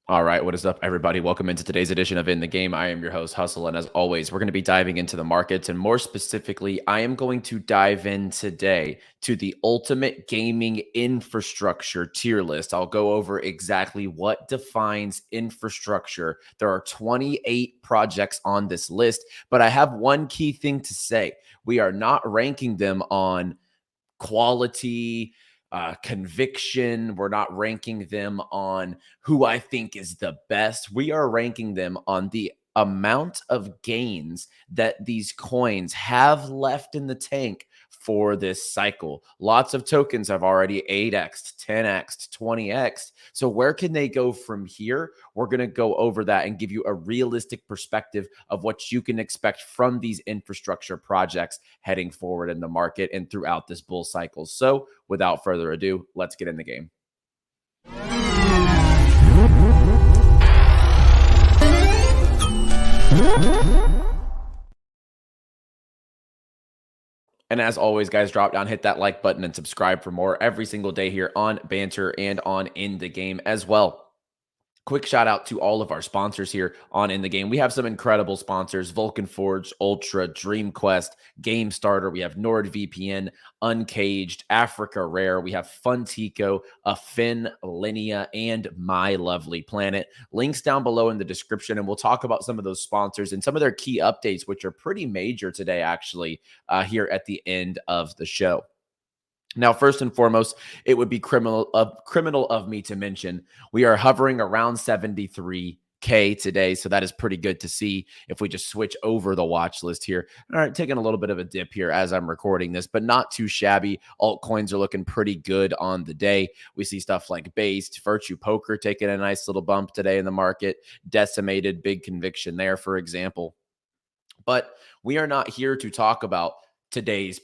All right, what is up, everybody? Welcome into today's edition of In the Game. I am your host, Hustle, and as always, we're going to be diving into the markets, and more specifically, I am going to dive in today to the ultimate gaming infrastructure tier list. I'll go over exactly what defines infrastructure. There are 28 projects on this list, but I have one key thing to say. We are not ranking them on quality, conviction. We're not ranking them on who I think is the best. We are ranking them on the amount of gains that these coins have left in the tank for this cycle. Lots of tokens have already 8x, 10x, 20x. So where can they go from here? We're going to go over that and give you a realistic perspective of what you can expect from these infrastructure projects heading forward in the market and throughout this bull cycle. So without further ado, let's get in the game. And as always, guys, drop down, hit that like button, and subscribe for more every single day here on Banter and on In the Game as well. Quick shout out to all of our sponsors here on In the Game. We have some incredible sponsors: Vulcan Forge, Ultra, Dream Quest, Game Starter. We have NordVPN, Uncaged, Africa Rare. We have Funtico, Affyn, Linea, and My Lovely Planet. Links down below in the description, and we'll talk about some of those sponsors and some of their key updates, which are pretty major today, actually, here at the end of the show. Now, first and foremost, it would be criminal of me to mention we are hovering around 73K today, so that is pretty good to see. If we just switch over the watch list here, all right, taking a little bit of a dip here as I'm recording this, but not too shabby. Altcoins are looking pretty good on the day. We see stuff like Based, Virtue Poker taking a nice little bump today in the market. Decimated, big conviction there, for example. But we are not here to talk about today's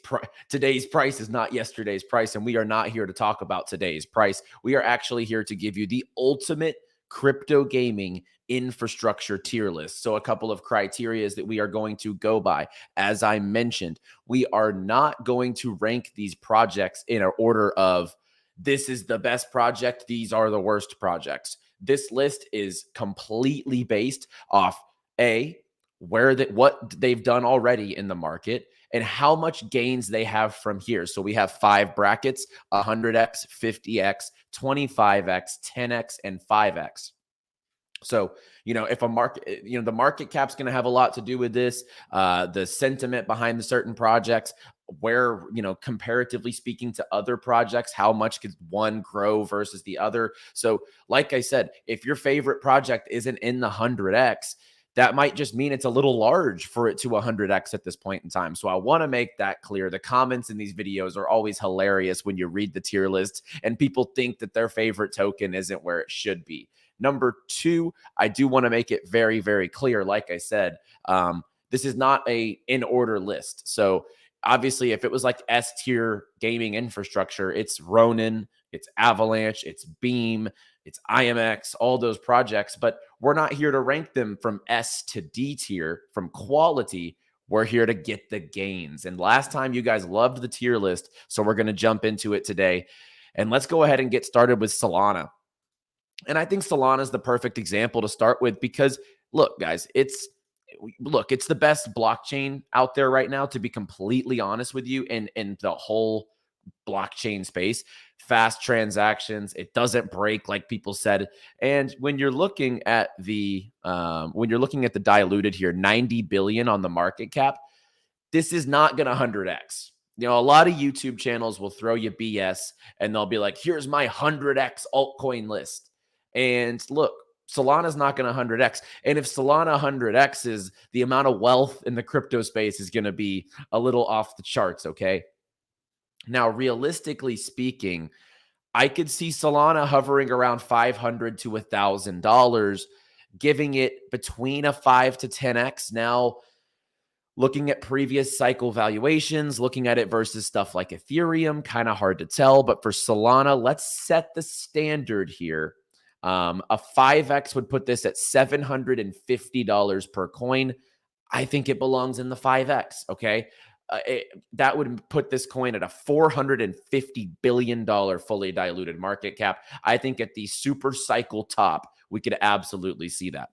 price is not yesterday's price, and we are not here to talk about today's price. We are actually here to give you the ultimate crypto gaming infrastructure tier list. So a couple of criteria that we are going to go by. As I mentioned, we are not going to rank these projects in an order of this is the best project, these are the worst projects. This list is completely based off what they've done already in the market and how much gains they have from here. So we have 5 brackets: 100x, 50x, 25x, 10x, and 5x. So, if a market, the market cap's going to have a lot to do with this, the sentiment behind the certain projects, where, comparatively speaking to other projects, how much could one grow versus the other. So like I said, if your favorite project isn't in the 100x, that might just mean it's a little large for it to 100x at this point in time. So I want to make that clear. The comments in these videos are always hilarious when you read the tier lists and people think that their favorite token isn't where it should be. Number 2, I do want to make it very, very clear. Like I said, this is not a in order list. So obviously, if it was like S tier gaming infrastructure, it's Ronin, it's Avalanche, it's Beam, it's IMX, all those projects. But we're not here to rank them from S to D tier, from quality. We're here to get the gains. And last time you guys loved the tier list, so we're going to jump into it today. And let's go ahead and get started with Solana. And I think Solana is the perfect example to start with because, look, guys, it's the best blockchain out there right now, to be completely honest with you, in the whole blockchain space. Fast transactions, it doesn't break like people said. And when you're looking at the diluted here, 90 billion on the market cap, this is not going to 100x. A lot of YouTube channels will throw you BS and they'll be like, here's my 100x altcoin list. And look, Solana's not going to 100x. And if Solana 100x is, the amount of wealth in the crypto space is going to be a little off the charts, okay? Now, realistically speaking, I could see Solana hovering around $500 to $1,000, giving it between a 5 to 10x. Now, looking at previous cycle valuations, looking at it versus stuff like Ethereum, kind of hard to tell. But for Solana, let's set the standard here. A 5x would put this at $750 per coin. I think it belongs in the 5x, okay? that would put this coin at a $450 billion fully diluted market cap. I think at the super cycle top, we could absolutely see that.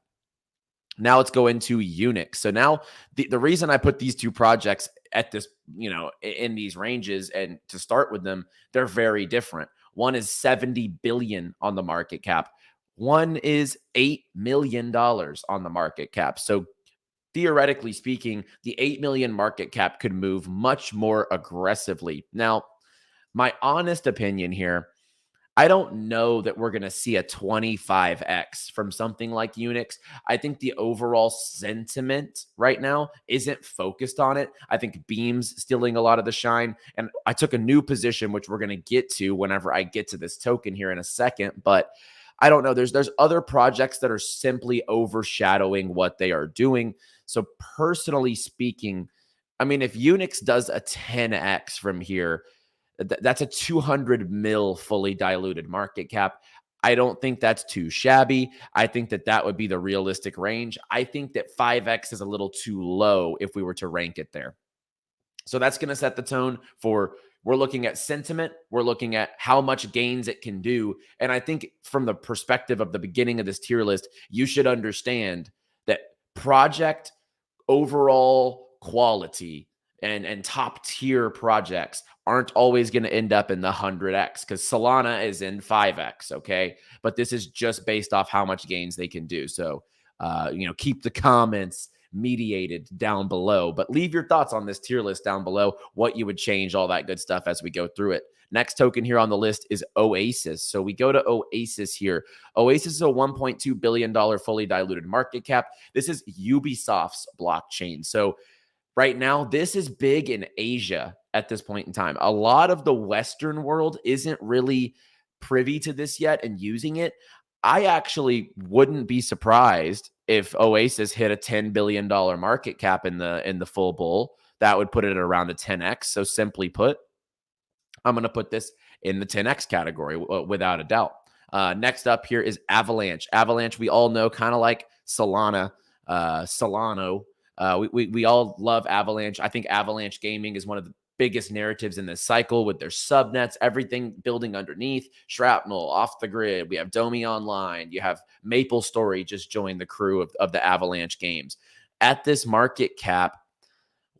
Now let's go into Unix. So now the reason I put these two projects at this, in these ranges, and to start with them, they're very different. One is 70 billion on the market cap. One is $8 million on the market cap. So theoretically speaking, the 8 million market cap could move much more aggressively. Now, my honest opinion here, I don't know that we're going to see a 25x from something like Unix. I think the overall sentiment right now isn't focused on it. I think Beam's stealing a lot of the shine. And I took a new position, which we're going to get to whenever I get to this token here in a second. But I don't know. There's other projects that are simply overshadowing what they are doing. So personally speaking, I mean, if Unix does a 10x from here, that's a 200 mil fully diluted market cap. I don't think that's too shabby. I think that would be the realistic range. I think that 5x is a little too low if we were to rank it there. So that's going to set the tone for, we're looking at sentiment. We're looking at how much gains it can do. And I think from the perspective of the beginning of this tier list, you should understand that project overall quality and top tier projects aren't always going to end up in the 100x, because Solana is in 5x. Okay. But this is just based off how much gains they can do. So, keep the comments mediated down below, but leave your thoughts on this tier list down below, what you would change, all that good stuff as we go through it. Next token here on the list is Oasis. So we go to Oasis here. Oasis is a $1.2 billion fully diluted market cap. This is Ubisoft's blockchain. So right now, this is big in Asia at this point in time. A lot of the Western world isn't really privy to this yet and using it. I actually wouldn't be surprised if Oasis hit a $10 billion market cap in the full bull. That would put it at around a 10x. So simply put, I'm going to put this in the 10x category without a doubt. Next up here is Avalanche. Avalanche, we all know, kind of like Solana, Solano. We all love Avalanche. I think Avalanche Gaming is one of the biggest narratives in this cycle with their subnets, everything building underneath. Shrapnel, Off the Grid. We have Domi Online. You have MapleStory just joined the crew of the Avalanche games. At this market cap,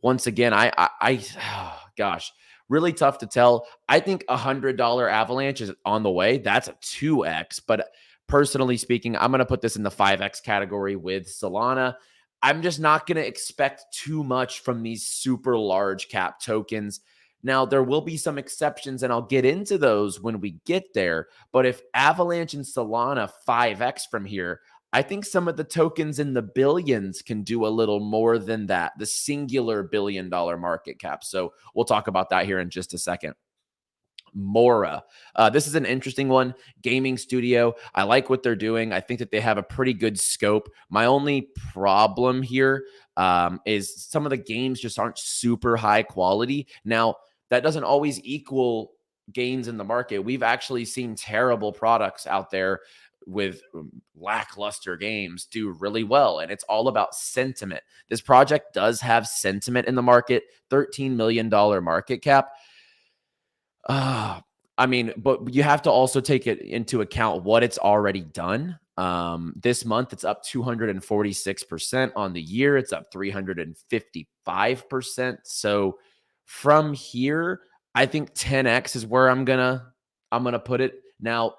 once again, gosh, really tough to tell. I think $100 Avalanche is on the way. That's a 2x. But personally speaking, I'm going to put this in the 5x category with Solana. I'm just not going to expect too much from these super large cap tokens. Now, there will be some exceptions, and I'll get into those when we get there. But if Avalanche and Solana 5x from here, I think some of the tokens in the billions can do a little more than that, the singular $1 billion market cap. So we'll talk about that here in just a second. Mora. This is an interesting one. Gaming studio. I like what they're doing. I think that they have a pretty good scope. My only problem here is some of the games just aren't super high quality. Now, that doesn't always equal gains in the market. We've actually seen terrible products out there with lackluster games do really well. And it's all about sentiment. This project does have sentiment in the market, $13 million market cap. I mean, but you have to also take it into account what it's already done. This month, it's up 246%. On the year, it's up 355%. So from here, I think 10x is where I'm gonna put it. Now,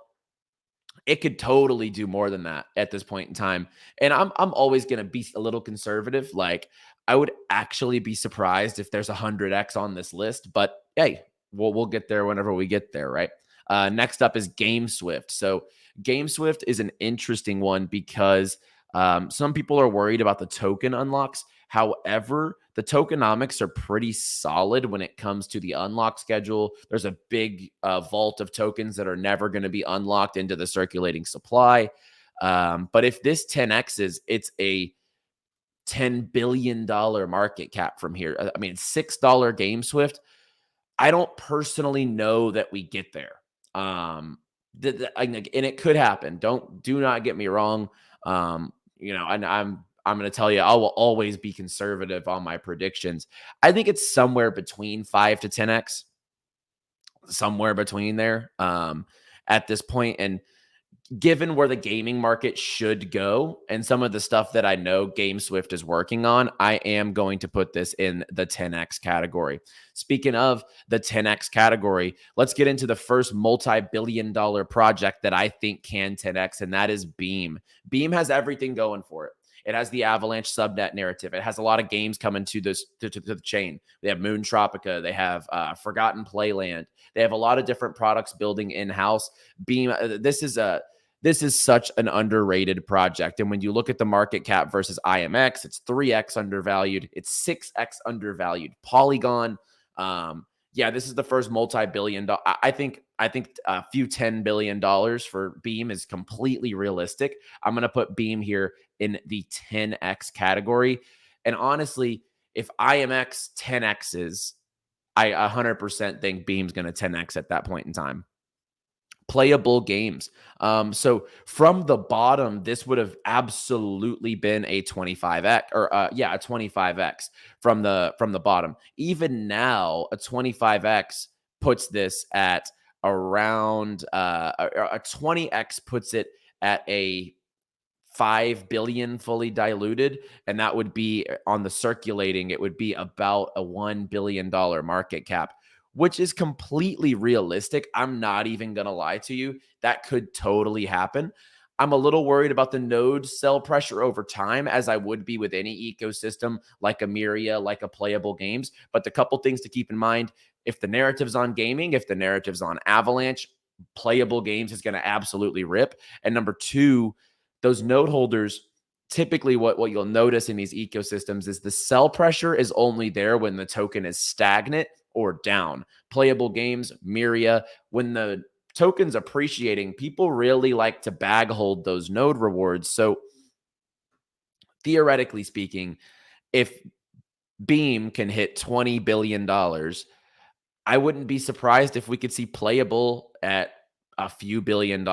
it could totally do more than that at this point in time. And I'm always gonna be a little conservative. Like, I would actually be surprised if there's 100x on this list, but hey, we'll get there whenever we get there, right? Next up is GameSwift. So GameSwift is an interesting one because some people are worried about the token unlocks. However, the tokenomics are pretty solid when it comes to the unlock schedule. There's a big vault of tokens that are never going to be unlocked into the circulating supply. But if this 10x's, it's a $10 billion market cap from here. I mean, $6 GameSwift. I don't personally know that we get there. And it could happen. Do not get me wrong. And I'm going to tell you, I will always be conservative on my predictions. I think it's somewhere between 5 to 10x, somewhere between there at this point. And given where the gaming market should go and some of the stuff that I know GameSwift is working on, I am going to put this in the 10x category. Speaking of the 10x category, let's get into the first multi-billion-dollar project that I think can 10x, and that is Beam. Beam has everything going for it. It has the Avalanche subnet narrative. It has a lot of games coming to this to the chain. They have Moontropica. They have Forgotten Playland. They have a lot of different products building in-house. Beam. This is such an underrated project. And when you look at the market cap versus IMX, it's 3x undervalued. It's 6x undervalued. Polygon. Yeah, this is the first multi-billion dollar. I think a few $10 billion for Beam is completely realistic. I'm going to put Beam here in the 10x category. And honestly, if IMX 10x's, I 100% think Beam's going to 10x at that point in time. Playable games. So from the bottom, this would have absolutely been a 25x or a 25x from the bottom. Even now, a 25x puts this at around a 20x puts it at a 5 billion fully diluted, and that would be on the circulating. It would be about a $1 billion market cap, which is completely realistic. I'm not even going to lie to you. That could totally happen. I'm a little worried about the node sell pressure over time, as I would be with any ecosystem like a Myria, like a Playable Games. But the couple things to keep in mind, if the narrative's on gaming, if the narrative's on Avalanche, Playable Games is going to absolutely rip. And number two, those node holders, typically what you'll notice in these ecosystems is the sell pressure is only there when the token is stagnant or down. Playable Games, Myria, when the token's appreciating, people really like to bag hold those node rewards. So theoretically speaking, if Beam can hit $20 billion, I wouldn't be surprised if we could see Playable at a few $1 billion.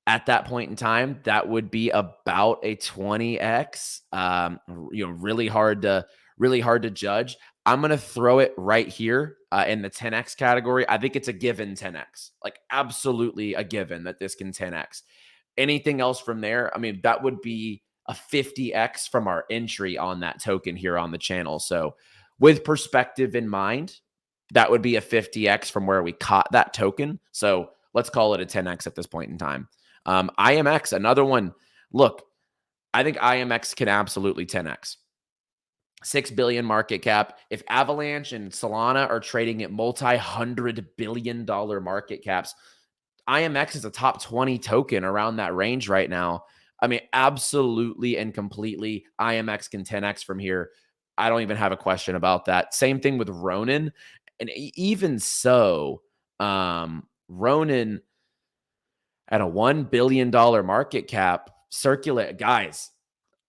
At that point in time, that would be about a 20x. Really hard to judge. I'm going to throw it right here in the 10x category. I think it's a given 10x, like absolutely a given that this can 10x. Anything else from there, I mean, that would be a 50x from our entry on that token here on the channel. So with perspective in mind, that would be a 50x from where we caught that token. So let's call it a 10x at this point in time. IMX, another one. Look, I think IMX can absolutely 10x. 6 billion market cap. If Avalanche and Solana are trading at multi-$100 billion market caps, IMX is a top 20 token around that range right now. I mean, absolutely and completely, IMX can 10x from here. I don't even have a question about that. Same thing with Ronin. And even so, Ronin at a $1 billion market cap, circulate, guys,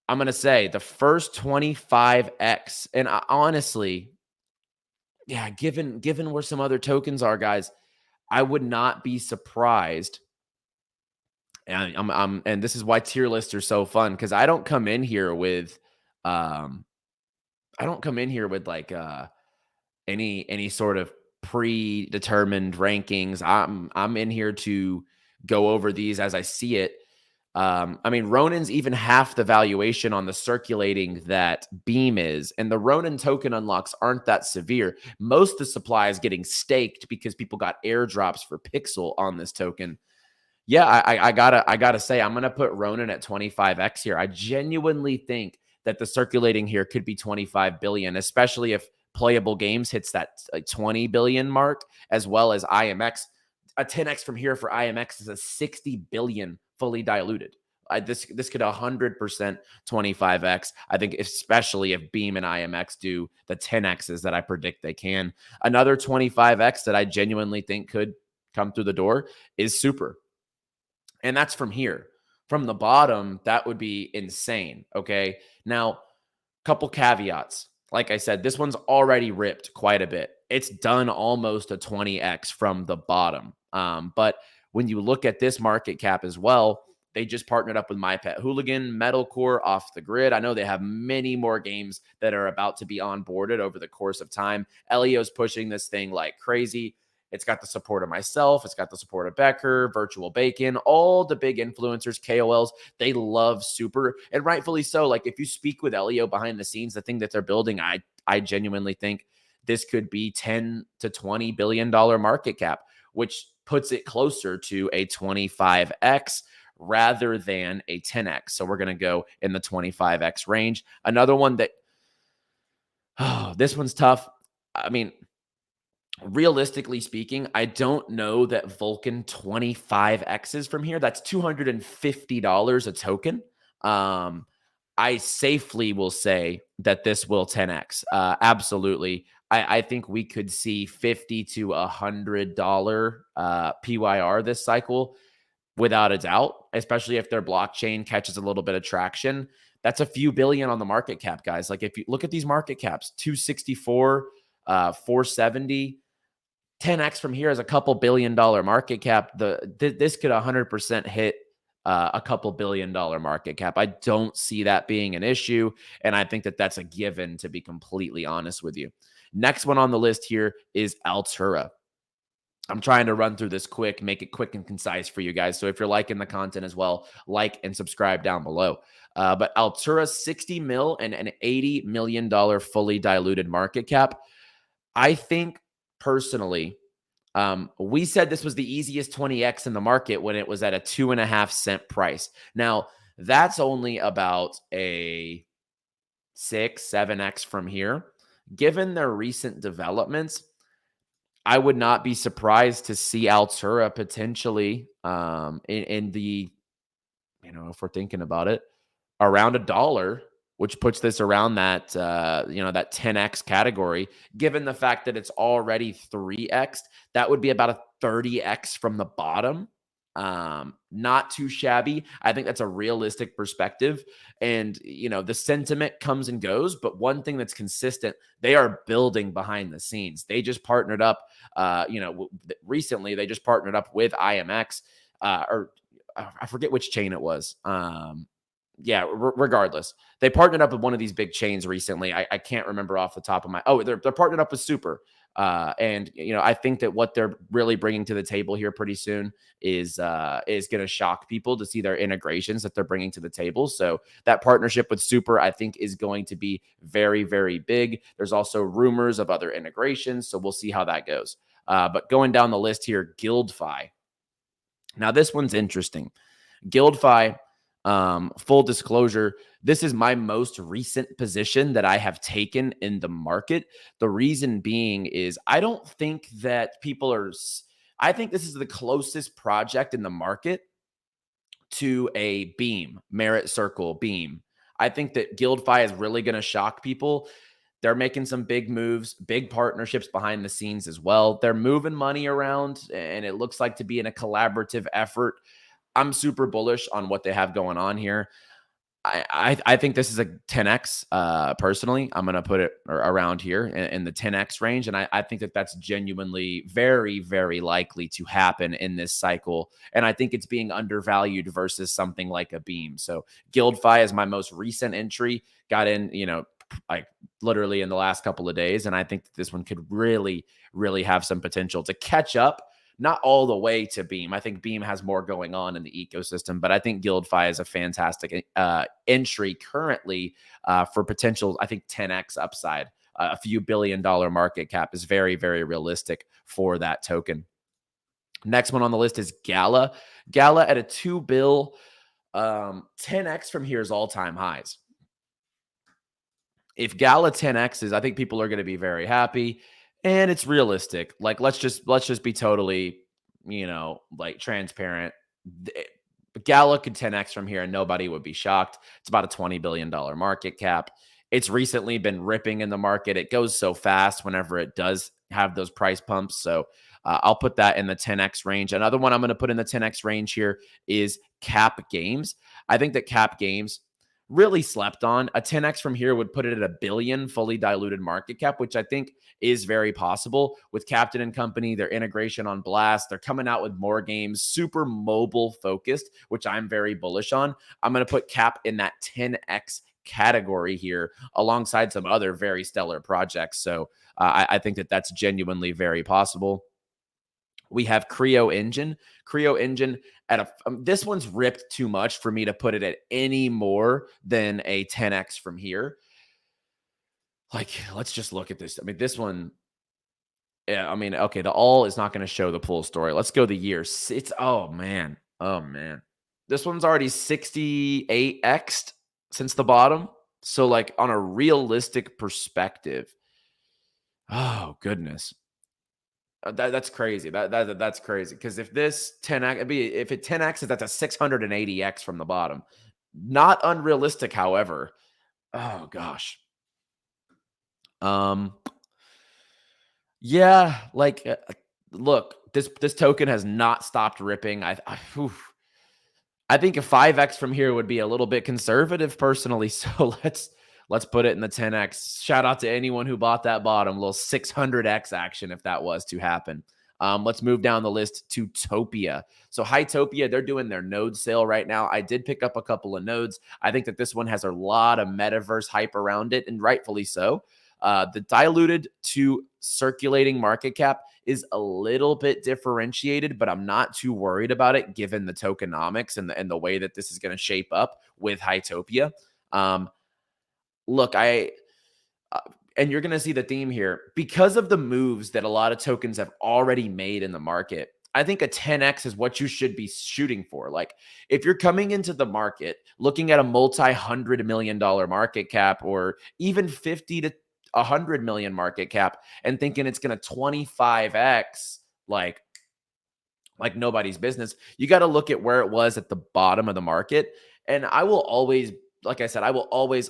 I'm going to say the first 25x. And honestly, yeah, given where some other tokens are, guys, I would not be surprised. And this is why tier lists are so fun, because I don't come in here with like any sort of predetermined rankings. I'm in here to go over these as I see it. I mean, Ronin's even half the valuation on the circulating that Beam is, and the Ronin token unlocks aren't that severe. Most of the supply is getting staked because people got airdrops for Pixel on this token. Yeah, I gotta say, I'm gonna put Ronin at 25x here. I genuinely think that the circulating here could be 25 billion, especially if Playable Games hits that 20 billion mark, as well as IMX. A 10x from here for IMX is a 60 billion fully diluted. This could 100% 25x. I think especially if Beam and IMX do the 10x's that I predict they can. Another 25x that I genuinely think could come through the door is Super. And that's from here. From the bottom, that would be insane. Okay. Now, couple caveats. Like I said, this one's already ripped quite a bit. It's done almost a 20x from the bottom. But when you look at this market cap as well, They just partnered up with My Pet Hooligan, Metalcore, Off the Grid. I know they have many more games that are about to be onboarded over the course of time. Elio's pushing this thing like crazy. It's got the support of myself. It's got the support of Becker, Virtual Bacon, all the big influencers, KOLs. They love Super, and rightfully so. Like, if you speak with Elio behind the scenes, the thing that they're building, I genuinely think this could be $10 to $20 billion market cap, which puts it closer to a 25x rather than a 10x. So we're going to go in the 25x range. Another one that, this one's tough. I mean, realistically speaking, I don't know that Vulcan 25x's from here. That's $250 a token. I safely will say that this will 10x. Absolutely. I think we could see $50 to $100 PYR this cycle without a doubt, especially if their blockchain catches a little bit of traction. That's a few billion on the market cap, guys. Like, if you look at these market caps, 264, 470, 10x from here is a couple $1 billion market cap. This could 100% hit a couple $1 billion market cap. I don't see that being an issue, and I think that that's a given, to be completely honest with you. Next one on the list here is Altura. I'm trying to run through this quick, make it quick and concise for you guys. So if you're liking the content as well, like and subscribe down below. But Altura, 60 mil and an $80 million fully diluted market cap. I think personally, we said this was the easiest 20x in the market when it was at a 2.5 cent price. Now, that's only about a 6-7x from here. Given their recent developments, I would not be surprised to see Altura potentially in the, if we're thinking about it, around $1, which puts this around that, that 10x category. Given the fact that it's already 3x, that would be about a 30x from the bottom. Not too shabby. I think that's a realistic perspective. And, the sentiment comes and goes, but one thing that's consistent, they are building behind the scenes. They just partnered up, recently they just partnered up with IMX, or I forget which chain it was. Regardless, they partnered up with one of these big chains recently. I can't remember off the top of my, they're partnered up with Super. And I think that what they're really bringing to the table here pretty soon is going to shock people to see their integrations that they're bringing to the table. So that partnership with Super, I think, is going to be very, very big. There's also rumors of other integrations, so we'll see how that goes. But going down the list here, GuildFi. Now, this one's interesting. GuildFi, full disclosure, this is my most recent position that I have taken in the market. The reason being is I don't think that I think this is the closest project in the market to a Beam, Merit Circle Beam. I think that GuildFi is really going to shock people. They're making some big moves, big partnerships behind the scenes as well. They're moving money around, and it looks like to be in a collaborative effort. I'm super bullish on what they have going on here. I think this is a 10x. Personally, I'm going to put it around here in the 10x range, and I think that that's genuinely very, very likely to happen in this cycle. And I think it's being undervalued versus something like a Beam. So GuildFi is my most recent entry. Got in, like literally in the last couple of days, and I think that this one could really, really have some potential to catch up. Not all the way to Beam. I think Beam has more going on in the ecosystem, but I think GuildFi is a fantastic entry currently for potential, I think, 10x upside. A few $1 billion market cap is very, very realistic for that token. Next one on the list is Gala. Gala at a 2 bill, 10x from here is all-time highs. If Gala 10x is, I think people are going to be very happy. And it's realistic. Like, let's just be totally, like transparent. Gala could 10x from here and nobody would be shocked. It's about a $20 billion market cap. It's recently been ripping in the market. It goes so fast whenever it does have those price pumps. So I'll put that in the 10x range. Another one I'm going to put in the 10x range here is Cap Games. I think that Cap Games really slept on. A 10x from here would put it at $1 billion fully diluted market cap, which I think is very possible with Captain and Company, their integration on Blast. They're coming out with more games, super mobile focused, which I'm very bullish on. I'm going to put Cap in that 10x category here alongside some other very stellar projects. So I think that that's genuinely very possible. We have 𝗏𝗏 Engine at this one's ripped too much for me to put it at any more than a 10x from here. Like, let's just look at this. I mean, this one, yeah, I mean, okay, the all is not going to show the full story. Let's go the years. It's, oh man. This one's already 68x'd since the bottom. So like on a realistic perspective, oh goodness. That's crazy. That's crazy. Because if this 10x, if it 10x, that's a 680x from the bottom. Not unrealistic, however. Oh gosh. Yeah, like look, this token has not stopped ripping. I think a 5x from here would be a little bit conservative personally. So let's put it in the 10x. Shout out to anyone who bought that bottom, little 600x action if that was to happen. Let's move down the list to 𝗏𝗟𝗑. So 𝗏𝗏𝗘, they're doing their node sale right now. I did pick up a couple of nodes. I think that this one has a lot of metaverse hype around it, and rightfully so. The diluted to circulating market cap is a little bit differentiated, but I'm not too worried about it given the tokenomics and the way that this is going to shape up with 𝗏𝗏𝗘. Look, and you're going to see the theme here because of the moves that a lot of tokens have already made in the market. I think a 10x is what you should be shooting for. Like if you're coming into the market looking at a multi-$100 million market cap or even 50 to 100 million market cap and thinking it's going to 25x like nobody's business, you got to look at where it was at the bottom of the market. And I will always, like I said, I will always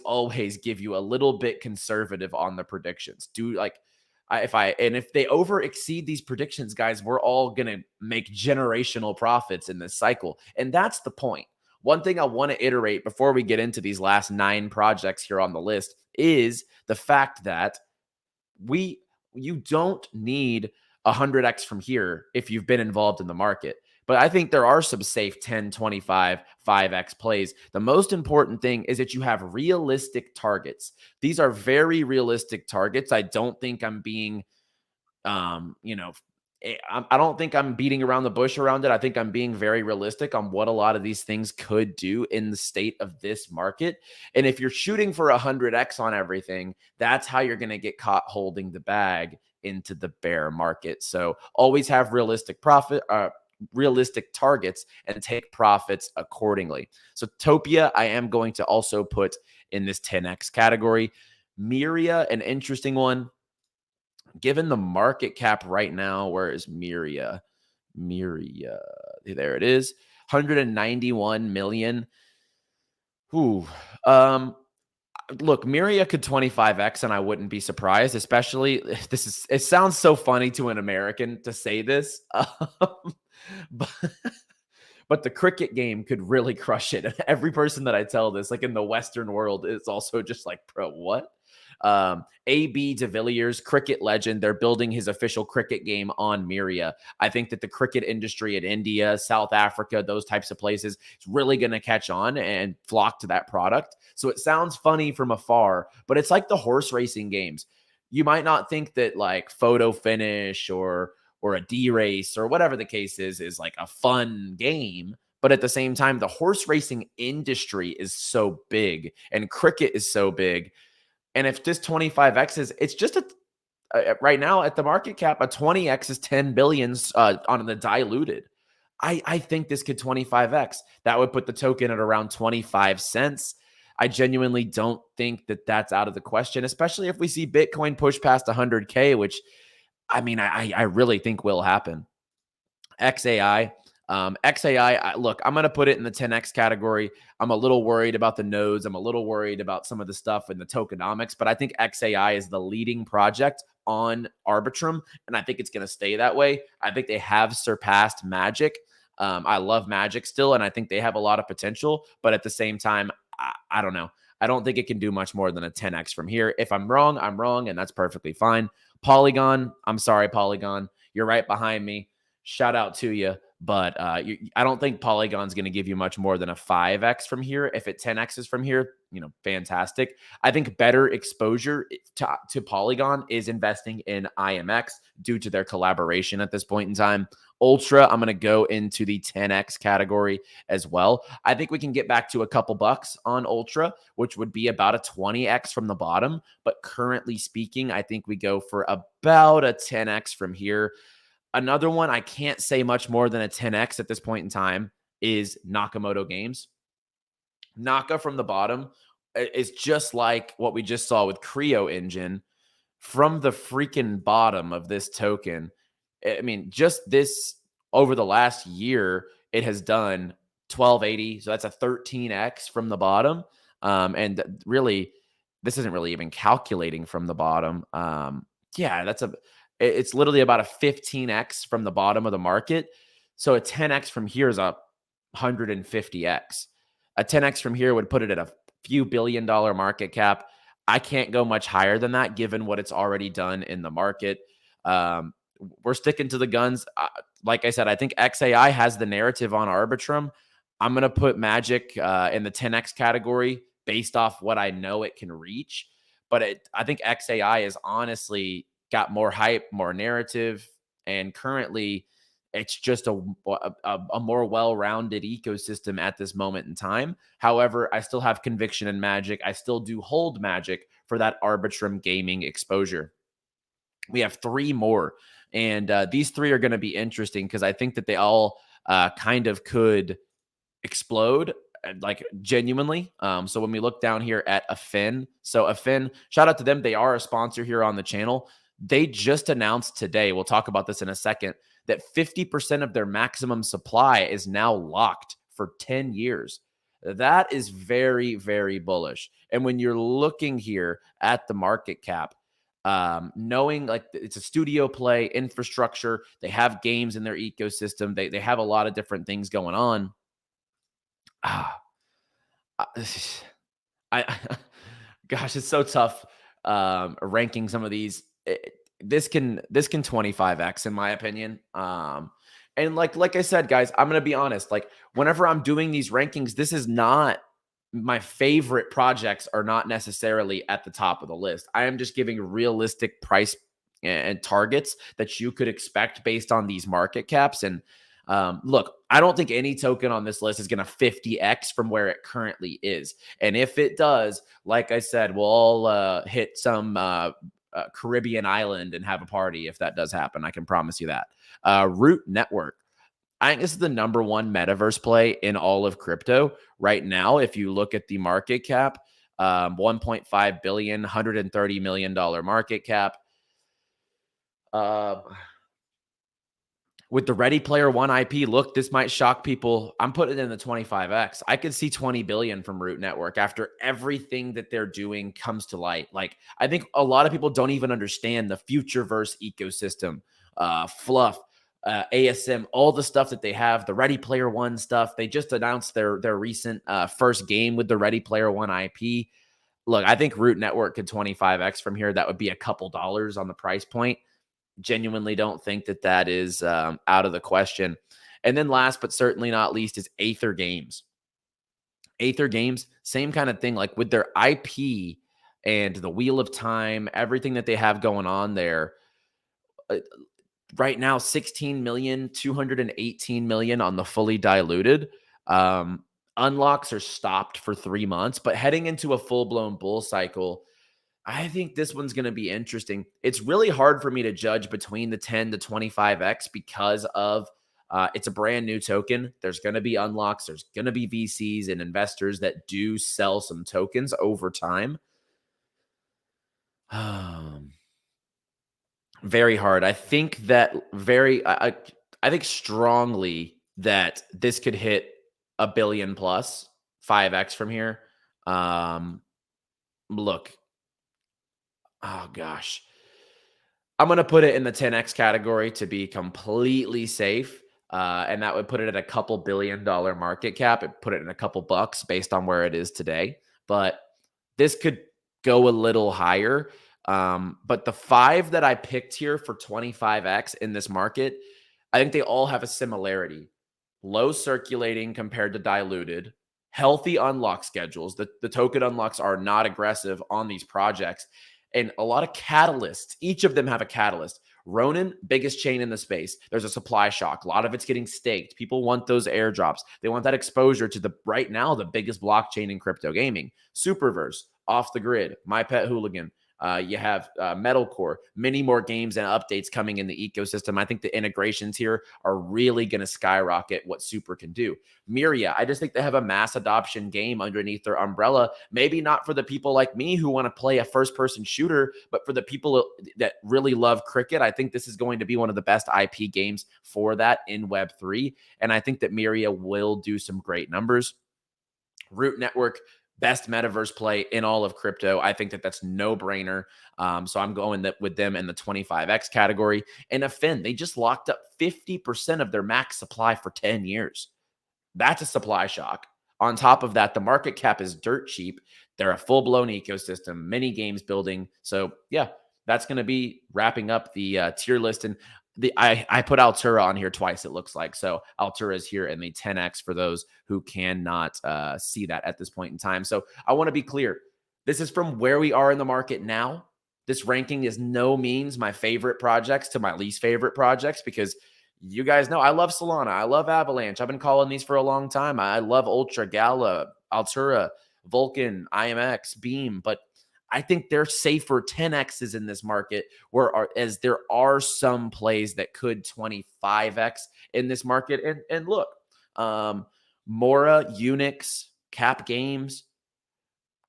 give you a little bit conservative on the predictions. If they over exceed these predictions, guys, we're all going to make generational profits in this cycle. And that's the point. One thing I want to iterate before we get into these last 9 projects here on the list is the fact that you don't need 100x from here if you've been involved in the market. But I think there are some safe 10, 25, 5x plays. The most important thing is that you have realistic targets. These are very realistic targets. I don't think I'm being, I don't think I'm beating around the bush around it. I think I'm being very realistic on what a lot of these things could do in the state of this market. And if you're shooting for 100x on everything, that's how you're going to get caught holding the bag into the bear market. So always have realistic targets and take profits accordingly. So 𝗏𝗏𝗘, I am going to also put in this 10x category. 𝗏𝗟𝗑, an interesting one. Given the market cap right now, where is 𝗏𝗟𝗑? There it is, 191 million. Ooh, look, 𝗏𝗟𝗑 could 25x, and I wouldn't be surprised. Especially, it sounds so funny to an American to say this, but the cricket game could really crush it. And every person that I tell this, like in the Western world, is also just like, bro, what? AB de Villiers, cricket legend, they're building his official cricket game on 𝗏𝗟𝗑. I think that the cricket industry in India, South Africa, those types of places is really going to catch on and flock to that product. So it sounds funny from afar, but it's like the horse racing games. You might not think that like photo finish or a D race or whatever the case is like a fun game. But at the same time, the horse racing industry is so big and cricket is so big. And if this 25x is, it's just right now at the market cap, a 20x is 10 billion on the diluted. I think this could 25x. That would put the token at around 25 cents. I genuinely don't think that that's out of the question, especially if we see Bitcoin push past 100K, which I mean, I really think will happen. 𝗏𝗟𝗑𝗓. 𝗏𝗟𝗓, look, I'm going to put it in the 10x category. I'm a little worried about the nodes. I'm a little worried about some of the stuff in the tokenomics, but I think 𝗏𝗟𝗓 is the leading project on Arbitrum, and I think it's going to stay that way. I think they have surpassed Magic. I love Magic still, and I think they have a lot of potential, but at the same time, I don't know. I don't think it can do much more than a 10x from here. If I'm wrong, I'm wrong, and that's perfectly fine. Polygon, I'm sorry, Polygon. You're right behind me. Shout out to you. But I don't think Polygon's going to give you much more than a 5x from here. If it 10x's from here, fantastic. I think better exposure to Polygon is investing in IMX due to their collaboration at this point in time. Ultra, I'm going to go into the 10x category as well. I think we can get back to a couple bucks on Ultra, which would be about a 20x from the bottom. But currently speaking, I think we go for about a 10x from here. Another one I can't say much more than a 10x at this point in time is Nakamoto Games. Naka from the bottom is just like what we just saw with Creo Engine. From the freaking bottom of this token, I mean, just this over the last year, it has done 1280. So that's a 13x from the bottom. And really, this isn't really even calculating from the bottom. Yeah, it's literally about a 15x from the bottom of the market. So a 10x from here is a 150x. A 10x from here would put it at a few $billion market cap. I can't go much higher than that given what it's already done in the market. We're sticking to the guns. Like I said, I think XAI has the narrative on Arbitrum. I'm going to put Magic in the 10x category based off what I know it can reach. But I think XAI is honestly got more hype, more narrative, and currently it's just a more well-rounded ecosystem at this moment in time. However, I still have conviction in Magic. I still do hold Magic for that Arbitrum gaming exposure. We have 3 more, and these 3 are going to be interesting because I think that they all kind of could explode, like genuinely. So when we look down here at Affyn, so Affyn, shout out to them. They are a sponsor here on the channel. They just announced today, we'll talk about this in a second, that 50% of their maximum supply is now locked for 10 years. That is very, very bullish. And when you're looking here at the market cap, knowing like it's a studio play infrastructure, they have games in their ecosystem, they have a lot of different things going on. Gosh, it's so tough ranking some of these. This can 25x in my opinion. And like I said, guys, I'm gonna be honest. Like whenever I'm doing these rankings, this is not my favorite projects are not necessarily at the top of the list. I am just giving realistic price and targets that you could expect based on these market caps. And look, I don't think any token on this list is going to 50x from where it currently is. And if it does, like I said, we'll all hit some Caribbean island and have a party if that does happen. I can promise you that. Root Network. I think this is the #1 metaverse play in all of crypto right now. If you look at the market cap, 1.5 billion, $130 million market cap. With the Ready Player One IP, look, this might shock people. I'm putting it in the 25x. I could see 20 billion from Root Network after everything that they're doing comes to light. Like, I think a lot of people don't even understand the Futureverse ecosystem, Fluff, ASM, all the stuff that they have, the Ready Player One stuff. They just announced their recent first game with the Ready Player One IP. Look, I think Root Network could 25x from here. That would be a couple dollars on the price point. Genuinely don't think that is out of the question. And then last but certainly not least is Aether Games. Aether Games, same kind of thing, like with their IP and the Wheel of Time, everything that they have going on there. Right now, 16 million, 218 million on the fully diluted. Unlocks are stopped for 3 months, but heading into a full-blown bull cycle, I think this one's going to be interesting. It's really hard for me to judge between the 10 to 25x because of it's a brand new token. There's going to be unlocks. There's going to be VCs and investors that do sell some tokens over time. Very hard. I think that I think strongly that this could hit a billion plus 5x from here. Look, oh gosh, I'm going to put it in the 10x category to be completely safe. And that would put it at a couple $1 billion market cap. It put it in a couple bucks based on where it is today. But this could go a little higher. But the 5 that I picked here for 25x in this market, I think they all have a similarity. Low circulating compared to diluted, healthy unlock schedules. The token unlocks are not aggressive on these projects, and a lot of catalysts. Each of them have a catalyst. Ronin, biggest chain in the space. There's a supply shock. A lot of it's getting staked. People want those airdrops. They want that exposure to right now, the biggest blockchain in crypto gaming. Superverse, Off the Grid, My Pet Hooligan. You have Metalcore, many more games and updates coming in the ecosystem. I think the integrations here are really going to skyrocket what Super can do. Myria, I just think they have a mass adoption game underneath their umbrella. Maybe not for the people like me who want to play a first-person shooter, but for the people that really love cricket, I think this is going to be one of the best IP games for that in Web3. And I think that Myria will do some great numbers. Root Network, best metaverse play in all of crypto. I think that that's no brainer. So I'm going with them in the 25x category. And Affyn, they just locked up 50% of their max supply for 10 years. That's a supply shock. On top of that, the market cap is dirt cheap. They're a full-blown ecosystem, many games building. So yeah, that's going to be wrapping up the tier list. And I put Altera on here twice, it looks like. So Altera is here in the 10x for those who cannot see that at this point in time. So I want to be clear. This is from where we are in the market now. This ranking is no means my favorite projects to my least favorite projects, because you guys know I love Solana. I love Avalanche. I've been calling these for a long time. I love Ultra, Gala, Altera, Vulcan, IMX, Beam, but I think they're safer 10x's in this market, as there are some plays that could 25x in this market. And look, Mora, Unix, Cap Games,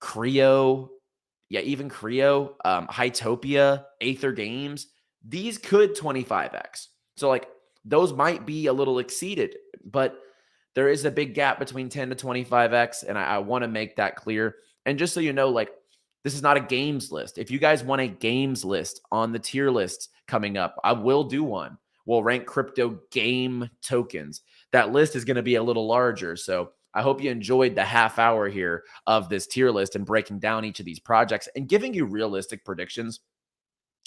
Creo, even Creo, Hytopia, Aether Games, these could 25x. So like those might be a little exceeded, but there is a big gap between 10 to 25x, and I want to make that clear. And just so you know, like, this is not a games list. If you guys want a games list on the tier lists coming up, I will do one. We'll rank crypto game tokens. That list is going to be a little larger. So I hope you enjoyed the half hour here of this tier list and breaking down each of these projects and giving you realistic predictions.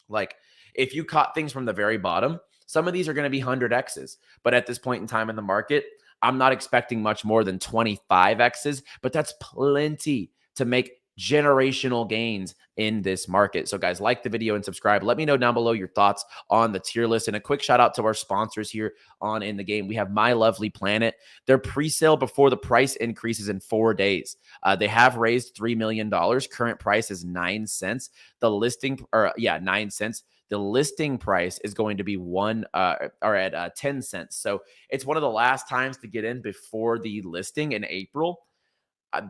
Like, if you caught things from the very bottom, some of these are going to be 100x's. But at this point in time in the market, I'm not expecting much more than 25x's, but that's plenty to make generational gains in this market. So guys, like the video and subscribe. Let me know down below your thoughts on the tier list. And a quick shout out to our sponsors here on In the Game. We have My Lovely Planet. Their pre-sale before the price increases in 4 days. They have raised $3 million. Current price is 9 cents. The listing, 9 cents. The listing price is going to be 10 cents. So it's one of the last times to get in before the listing in April.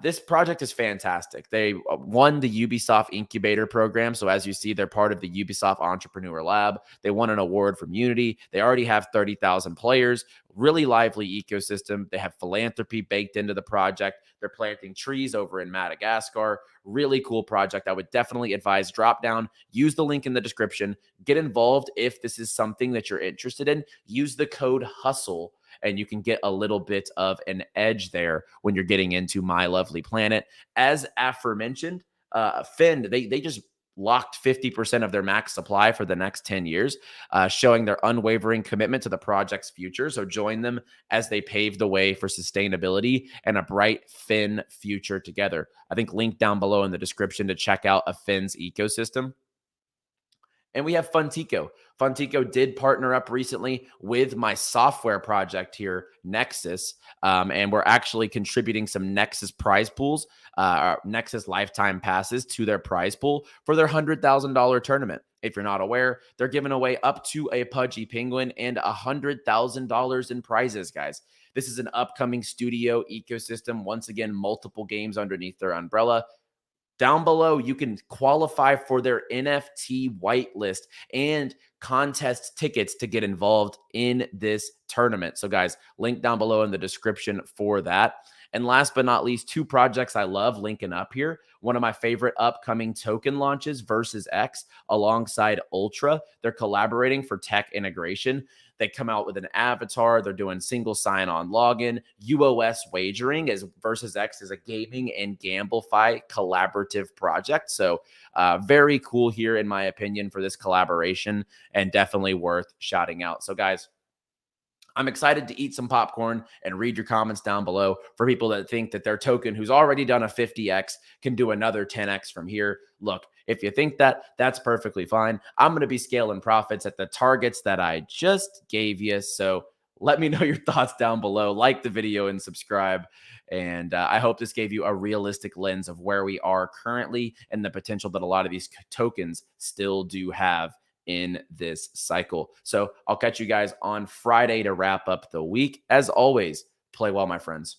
This project is fantastic. They won the Ubisoft Incubator program. So as you see, they're part of the Ubisoft Entrepreneur Lab. They won an award from Unity. They already have 30,000 players, really lively ecosystem. They have philanthropy baked into the project. They're planting trees over in Madagascar. Really cool project. I would definitely advise drop down, use the link in the description, get involved if this is something that you're interested in. Use the code HUSTLE, and you can get a little bit of an edge there when you're getting into My Lovely Planet. As aforementioned, Affyn, they just locked 50% of their max supply for the next 10 years, showing their unwavering commitment to the project's future. So join them as they pave the way for sustainability and a bright Fyn future together. I think link down below in the description to check out Affyn's ecosystem. And we have Funtico. Funtico did partner up recently with my software project here, Nexus. And we're actually contributing some Nexus prize pools, Nexus lifetime passes to their prize pool for their $100,000 tournament. If you're not aware, they're giving away up to a Pudgy Penguin and $100,000 in prizes, guys. This is an upcoming studio ecosystem. Once again, multiple games underneath their umbrella. Down below, you can qualify for their NFT whitelist and contest tickets to get involved in this tournament. So guys, link down below in the description for that. And last but not least, 2 projects I love linking up here. One of my favorite upcoming token launches, Versus X, alongside Ultra. They're collaborating for tech integration. They come out with an avatar. They're doing single sign-on login. UOS wagering is versus X is a gaming and GambleFi collaborative project. So very cool here, in my opinion, for this collaboration, and definitely worth shouting out. So guys, I'm excited to eat some popcorn and read your comments down below for people that think that their token, who's already done a 50x, can do another 10x from here. Look, if you think that, that's perfectly fine. I'm going to be scaling profits at the targets that I just gave you. So let me know your thoughts down below. Like the video and subscribe. And I hope this gave you a realistic lens of where we are currently and the potential that a lot of these tokens still do have in this cycle. So I'll catch you guys on Friday to wrap up the week. As always, play well, my friends.